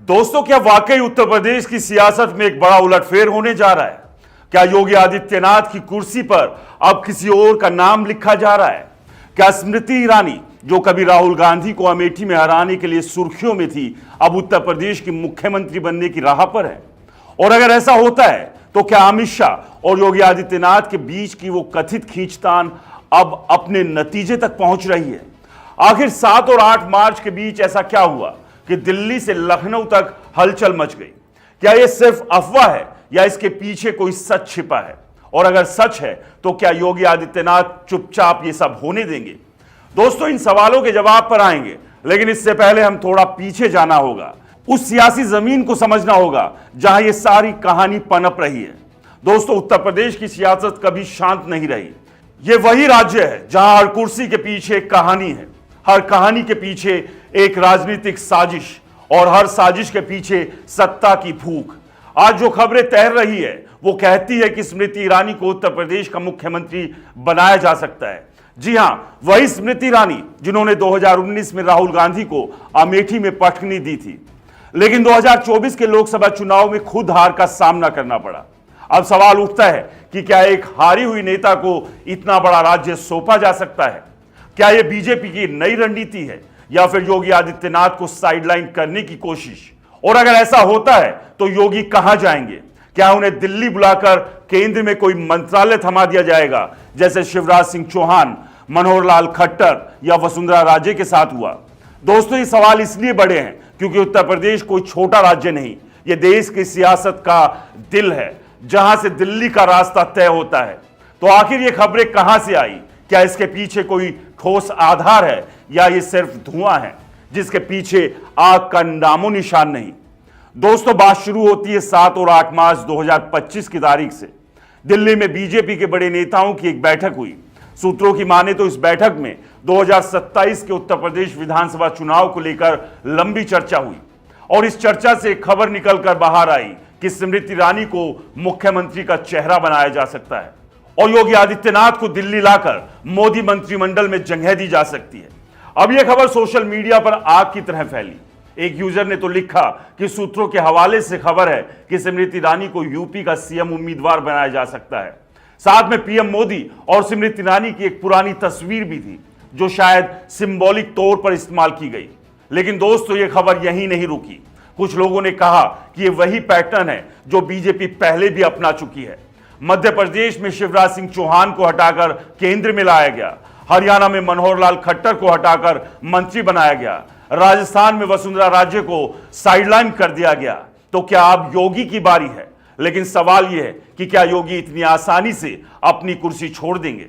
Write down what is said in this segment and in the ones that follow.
दोस्तों, क्या वाकई उत्तर प्रदेश की सियासत में एक बड़ा उलटफेर होने जा रहा है? क्या योगी आदित्यनाथ की कुर्सी पर अब किसी और का नाम लिखा जा रहा है? क्या स्मृति ईरानी, जो कभी राहुल गांधी को अमेठी में हराने के लिए सुर्खियों में थी, अब उत्तर प्रदेश की मुख्यमंत्री बनने की राह पर है? और अगर ऐसा होता है तो क्या अमित शाह और योगी आदित्यनाथ के बीच की वो कथित खींचतान अब अपने नतीजे तक पहुंच रही है? आखिर 7 और 8 मार्च के बीच ऐसा क्या हुआ कि दिल्ली से लखनऊ तक हलचल मच गई? क्या यह सिर्फ अफवाह है या इसके पीछे कोई सच छिपा है? और अगर सच है तो क्या योगी आदित्यनाथ चुपचाप ये सब होने देंगे? दोस्तों, इन सवालों के जवाब पर आएंगे, लेकिन इससे पहले हम थोड़ा पीछे जाना होगा, उस सियासी जमीन को समझना होगा जहां ये सारी कहानी पनप रही है। दोस्तों, उत्तर प्रदेश की सियासत कभी शांत नहीं रही। ये वही राज्य है जहां हर कुर्सी के पीछे एक कहानी है, हर कहानी के पीछे एक राजनीतिक साजिश, और हर साजिश के पीछे सत्ता की भूख। आज जो खबरें तैर रही है वो कहती है कि स्मृति ईरानी को उत्तर प्रदेश का मुख्यमंत्री बनाया जा सकता है। जी हां, वही स्मृति ईरानी जिन्होंने 2019 में राहुल गांधी को अमेठी में पटखनी दी थी, लेकिन 2024 के लोकसभा चुनाव में खुद हार का सामना करना पड़ा। अब सवाल उठता है कि क्या एक हारी हुई नेता को इतना बड़ा राज्य सौंपा जा सकता है? क्या यह बीजेपी की नई रणनीति है या फिर योगी आदित्यनाथ को साइडलाइन करने की कोशिश? और अगर ऐसा होता है तो योगी कहां जाएंगे? क्या उन्हें दिल्ली बुलाकर केंद्र में कोई मंत्रालय थमा दिया जाएगा, जैसे शिवराज सिंह चौहान, मनोहर लाल खट्टर या वसुंधरा राजे के साथ हुआ? दोस्तों, ये सवाल इसलिए बड़े हैं क्योंकि उत्तर प्रदेश कोई छोटा राज्य नहीं, यह देश की सियासत का दिल है, जहां से दिल्ली का रास्ता तय होता है। तो आखिर ये खबरें कहां से आई? क्या इसके पीछे कोई ठोस आधार है या ये सिर्फ धुआं है जिसके पीछे आग का नामो निशान नहीं? दोस्तों, बात शुरू होती है 7 और 8 मार्च 2025 की तारीख से। दिल्ली में बीजेपी के बड़े नेताओं की एक बैठक हुई। सूत्रों की माने तो इस बैठक में 2027 के उत्तर प्रदेश विधानसभा चुनाव को लेकर लंबी चर्चा हुई, और इस चर्चा से खबर निकलकर बाहर आई कि स्मृति ईरानी को मुख्यमंत्री का चेहरा बनाया जा सकता है और योगी आदित्यनाथ को दिल्ली लाकर मोदी मंत्रिमंडल में जगह दी जा सकती है। अब यह खबर सोशल मीडिया पर आग की तरह फैली। एक यूजर ने तो लिखा कि सूत्रों के हवाले से खबर है कि स्मृति ईरानी को यूपी का सीएम उम्मीदवार बनाया जा सकता है। साथ में पीएम मोदी और स्मृति ईरानी की एक पुरानी तस्वीर भी थी, जो शायद सिंबॉलिक तौर पर इस्तेमाल की गई। लेकिन दोस्तों, यह खबर यहीं नहीं रुकी। कुछ लोगों ने कहा कि यह वही पैटर्न है जो बीजेपी पहले भी अपना चुकी है। मध्य प्रदेश में शिवराज सिंह चौहान को हटाकर केंद्र में लाया गया, हरियाणा में मनोहर लाल खट्टर को हटाकर मंत्री बनाया गया, राजस्थान में वसुंधरा राजे को साइडलाइन कर दिया गया। तो क्या अब योगी की बारी है? लेकिन सवाल यह है कि क्या योगी इतनी आसानी से अपनी कुर्सी छोड़ देंगे?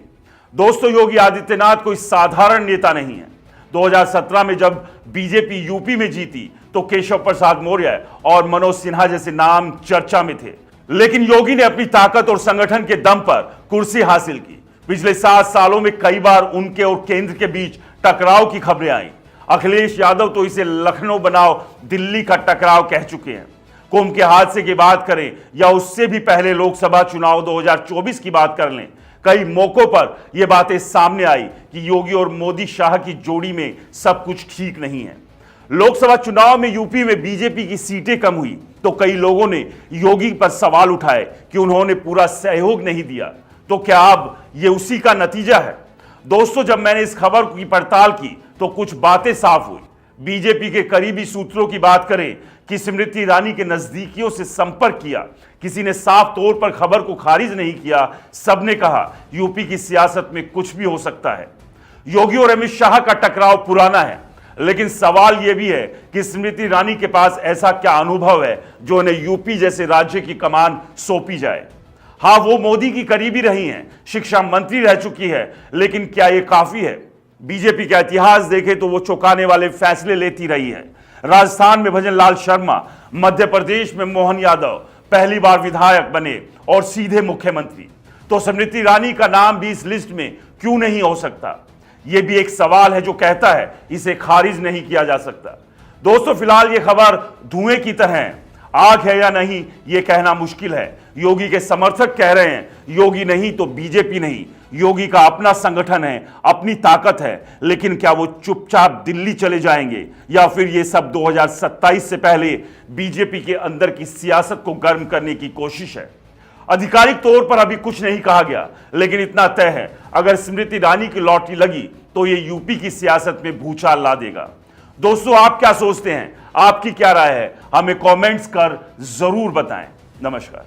दोस्तों, योगी आदित्यनाथ कोई साधारण नेता नहीं है। 2017 में जब बीजेपी यूपी में जीती तो केशव प्रसाद मौर्य और मनोज सिन्हा जैसे नाम चर्चा में थे, लेकिन योगी ने अपनी ताकत और संगठन के दम पर कुर्सी हासिल की। पिछले 7 सालों में कई बार उनके और केंद्र के बीच टकराव की खबरें आई। अखिलेश यादव तो इसे लखनऊ बनाओ दिल्ली का टकराव कह चुके हैं। कुंभ के हादसे की बात करें या उससे भी पहले लोकसभा चुनाव 2024 की बात कर लें, कई मौकों पर यह बातें सामने आई कि योगी और मोदी शाह की जोड़ी में सब कुछ ठीक नहीं है। लोकसभा चुनाव में यूपी में बीजेपी की सीटें कम हुई तो कई लोगों ने योगी पर सवाल उठाए कि उन्होंने पूरा सहयोग नहीं दिया। तो क्या अब यह उसी का नतीजा है? दोस्तों, जब मैंने इस खबर की पड़ताल की तो कुछ बातें साफ हुई। बीजेपी के करीबी सूत्रों की बात करें कि स्मृति ईरानी के नजदीकियों से संपर्क किया, किसी ने साफ तौर पर खबर को खारिज नहीं किया। सबने कहा यूपी की सियासत में कुछ भी हो सकता है। योगी और अमित शाह का टकराव पुराना है, लेकिन सवाल यह भी है कि स्मृति ईरानी के पास ऐसा क्या अनुभव है जो उन्हें यूपी जैसे राज्य की कमान सौंपी जाए? हाँ, वो मोदी की करीबी रही हैं, शिक्षा मंत्री रह चुकी है, लेकिन क्या यह काफी है? बीजेपी का इतिहास देखें तो वो चौंकाने वाले फैसले लेती रही है। राजस्थान में भजन लाल शर्मा, मध्य प्रदेश में मोहन यादव पहली बार विधायक बने और सीधे मुख्यमंत्री। तो स्मृति ईरानी का नाम भी इस लिस्ट में क्यों नहीं हो सकता? यह भी एक सवाल है जो कहता है इसे खारिज नहीं किया जा सकता। दोस्तों, फिलहाल यह खबर धुएं की तरह है। आग है या नहीं ये कहना मुश्किल है। योगी के समर्थक कह रहे हैं योगी नहीं तो बीजेपी नहीं, योगी का अपना संगठन है, अपनी ताकत है, लेकिन क्या वो चुपचाप दिल्ली चले जाएंगे या फिर ये सब 2027 से पहले बीजेपी के अंदर की सियासत को गर्म करने की कोशिश है? आधिकारिक तौर पर अभी कुछ नहीं कहा गया, लेकिन इतना तय है अगर स्मृति ईरानी की लॉटरी लगी तो ये यूपी की सियासत में भूचाल ला देगा। दोस्तों, आप क्या सोचते हैं? आपकी क्या राय है? हमें कमेंट्स कर जरूर बताएं। नमस्कार।